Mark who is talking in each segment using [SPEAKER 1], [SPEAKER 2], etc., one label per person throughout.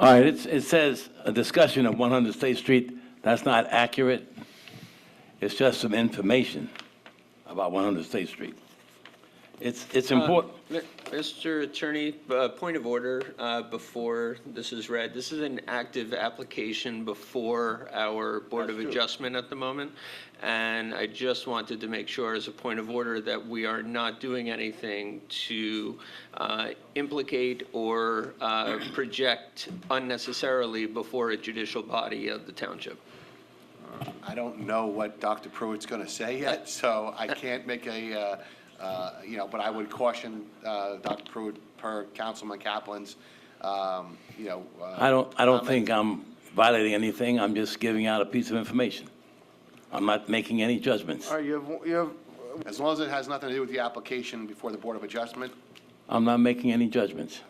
[SPEAKER 1] All right, it says a discussion of 100 State Street. That's not accurate. It's just some information about 100 State Street. It's important.
[SPEAKER 2] Mr. Attorney, point of order before this is read. This is an active application before our Board of Adjustment at the moment, and I just wanted to make sure as a point of order that we are not doing anything to implicate or project unnecessarily before a judicial body of the township.
[SPEAKER 3] I don't know what Dr. Pruitt's going to say yet, so I can't make a, but I would caution Dr. Pruitt per Councilman Kaplan's,
[SPEAKER 1] I don't think I'm violating anything. I'm just giving out a piece of information. I'm not making any judgments.
[SPEAKER 4] All right, you have,
[SPEAKER 3] as long as it has nothing to do with the application before the Board of Adjustment.
[SPEAKER 1] I'm not making any judgments.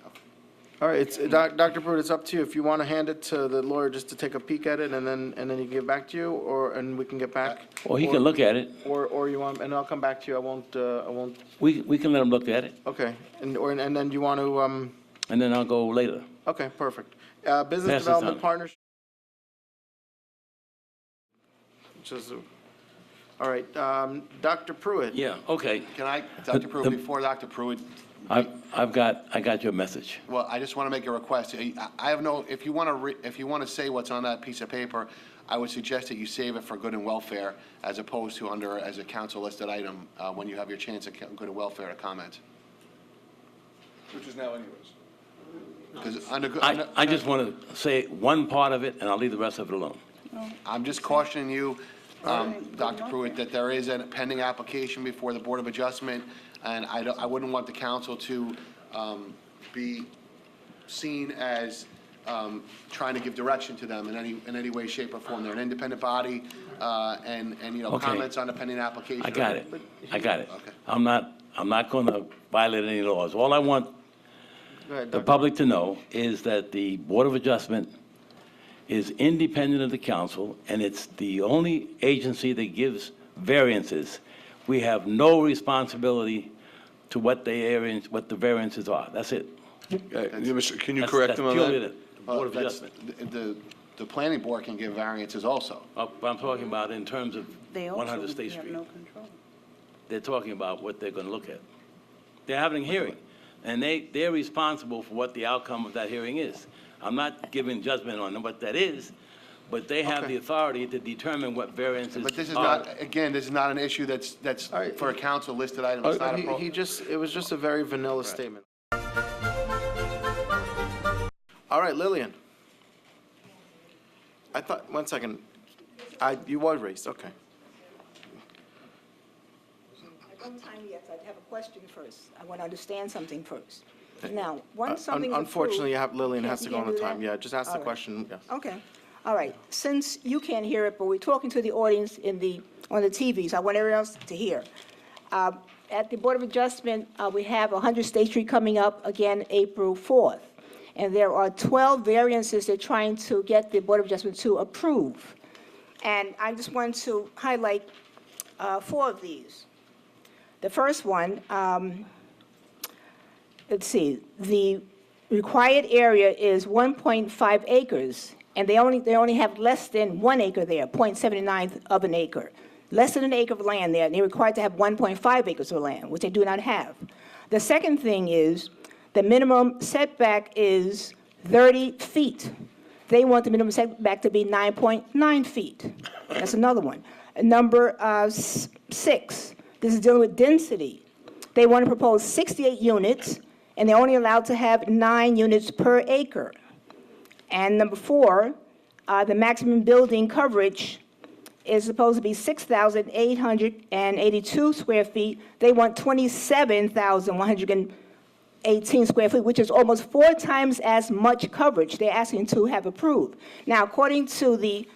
[SPEAKER 4] all right, it's, Dr. Pruitt, it's up to you. If you want to hand it to the lawyer just to take a peek at it and then he give back to you, and we can get back.
[SPEAKER 1] Well, he can look at it.
[SPEAKER 4] Or you want, and I'll come back to you. I won't,
[SPEAKER 1] We can let him look at it,
[SPEAKER 4] okay. And then you want to,
[SPEAKER 1] and then I'll go later.
[SPEAKER 4] okay, perfect.
[SPEAKER 1] Pass
[SPEAKER 4] Business
[SPEAKER 1] this
[SPEAKER 4] Development
[SPEAKER 1] on.
[SPEAKER 4] Partnership. All right, Dr. Pruitt.
[SPEAKER 1] Yeah, okay.
[SPEAKER 3] Can I, Dr. Pruitt, before Dr. Pruitt,
[SPEAKER 1] I got your message.
[SPEAKER 3] well, I just want to make a request. I have no, if you want to say what's on that piece of paper, I would suggest that you save it for good and welfare as opposed to under, as a council listed item, when you have your chance at good and welfare to comment.
[SPEAKER 5] Which is now anyways.
[SPEAKER 3] Because under,
[SPEAKER 1] I just want to say one part of it, and I'll leave the rest of it alone.
[SPEAKER 3] I'm just cautioning you, Dr. Pruitt, that there is a pending application before the Board of Adjustment, and I wouldn't want the council to be seen as trying to give direction to them in any way, shape, or form. They're an independent body, and
[SPEAKER 1] Okay.
[SPEAKER 3] comments on the pending application.
[SPEAKER 1] I got it.
[SPEAKER 3] Okay.
[SPEAKER 1] I'm not going to violate any laws. All I want
[SPEAKER 4] Go ahead,
[SPEAKER 1] the
[SPEAKER 4] Dr.
[SPEAKER 1] public to know is that the Board of Adjustment is independent of the council, and it's the only agency that gives variances. We have no responsibility to what the variances are. That's it.
[SPEAKER 5] Can you
[SPEAKER 1] That's-
[SPEAKER 5] correct
[SPEAKER 1] that's
[SPEAKER 5] him on
[SPEAKER 1] purely
[SPEAKER 5] that?
[SPEAKER 1] the Board of
[SPEAKER 3] That's-
[SPEAKER 1] Adjustment.
[SPEAKER 3] The planning board can give variances also.
[SPEAKER 1] But I'm talking about in terms of
[SPEAKER 6] They
[SPEAKER 1] 100
[SPEAKER 6] also
[SPEAKER 1] State
[SPEAKER 6] have
[SPEAKER 1] Street.
[SPEAKER 6] no control.
[SPEAKER 1] They're talking about what they're going to look at. They're having a hearing, and they're responsible for what the outcome of that hearing is. I'm not giving judgment on what that is, but they have
[SPEAKER 3] Okay.
[SPEAKER 1] the authority to determine what variances are.
[SPEAKER 3] But this is not, again, this is not an issue that's
[SPEAKER 4] All right.
[SPEAKER 3] for a council listed item. It's not a pro-
[SPEAKER 4] It was just a very vanilla statement. All right, Lillian. I thought, one second. You were raised, okay.
[SPEAKER 6] I don't time yet. I have a question first. I want to understand something first. Now, once something is
[SPEAKER 4] Unfortunately,
[SPEAKER 6] approved-
[SPEAKER 4] Lillian has
[SPEAKER 6] You
[SPEAKER 4] to go on
[SPEAKER 6] can't
[SPEAKER 4] the
[SPEAKER 6] do
[SPEAKER 4] time.
[SPEAKER 6] that?
[SPEAKER 4] Yeah, just ask the
[SPEAKER 6] All right.
[SPEAKER 4] question, yes.
[SPEAKER 6] Okay, all right. Since you can't hear it, but we're talking to the audience on the TVs, I want everyone else to hear. At the Board of Adjustment, we have 100 State Street coming up again April 4th. And there are 12 variances they're trying to get the Board of Adjustment to approve. And I just want to highlight 4 of these. The first one, let's see, the required area is 1.5 acres, and they only have less than 1 acre there, 0.79 of an acre. Less than an acre of land there, and they're required to have 1.5 acres of land, which they do not have. The second thing is, the minimum setback is 30 feet. They want the minimum setback to be 9.9 feet. That's another one. Number 6, this is dealing with density. They want to propose 68 units, and they're only allowed to have 9 units per acre. And number 4, the maximum building coverage is supposed to be 6,882 square feet. They want 27,118 square feet, which is almost 4 times as much coverage they're asking to have approved. Now, according to the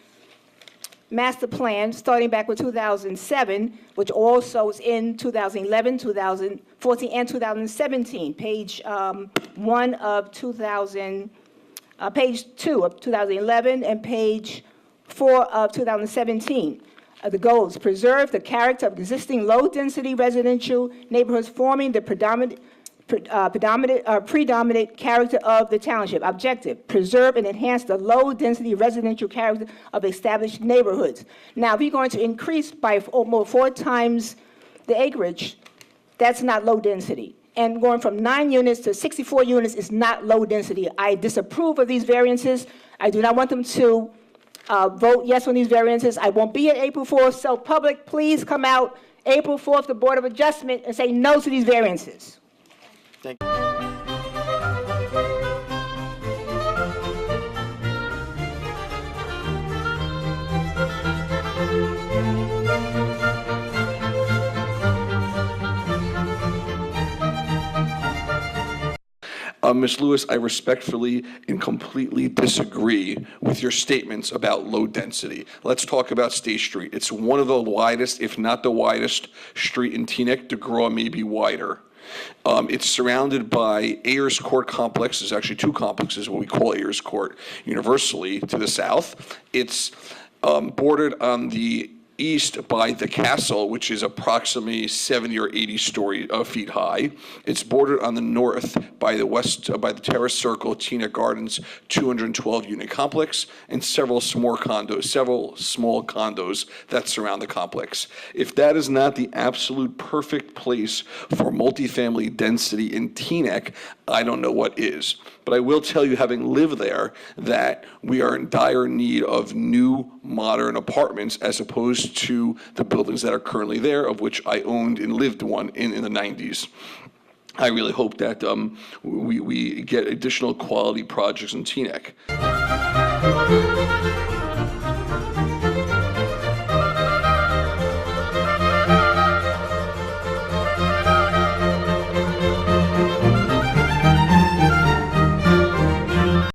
[SPEAKER 6] master plan, starting back with 2007, which also is in 2011, 2014, and 2017, page 1 of 2000, page 2 of 2011, and page 4 of 2017. The goals: preserve the character of existing low-density residential neighborhoods forming the predominant character of the township. Objective, preserve and enhance the low-density residential character of established neighborhoods. Now, if you're going to increase by almost 4 times the acreage, that's not low density. And going from 9 units to 64 units is not low density. I disapprove of these variances. I do not want them to vote yes on these variances. I won't be at April 4th, so public, please come out April 4th, the Board of Adjustment, and say no to these variances.
[SPEAKER 4] Thank you.
[SPEAKER 5] Ms. Lewis, I respectfully and completely disagree with your statements about low density. Let's talk about State Street. It's one of the widest, if not the widest, street in Teaneck. DeGraw may be wider. It's surrounded by Ayers Court complex. There's actually 2 complexes, what we call Ayers Court universally to the south. It's bordered on the east by the castle, which is approximately 70 or 80 feet high. It's bordered on the north by the west, by the Terrace Circle, Teaneck Gardens, 212-unit complex, and several small condos that surround the complex. If that is not the absolute perfect place for multifamily density in Teaneck, I don't know what is. But I will tell you, having lived there, that we are in dire need of new, modern apartments as opposed to the buildings that are currently there, of which I owned and lived one in the 90s. I really hope that we get additional quality projects in Teaneck.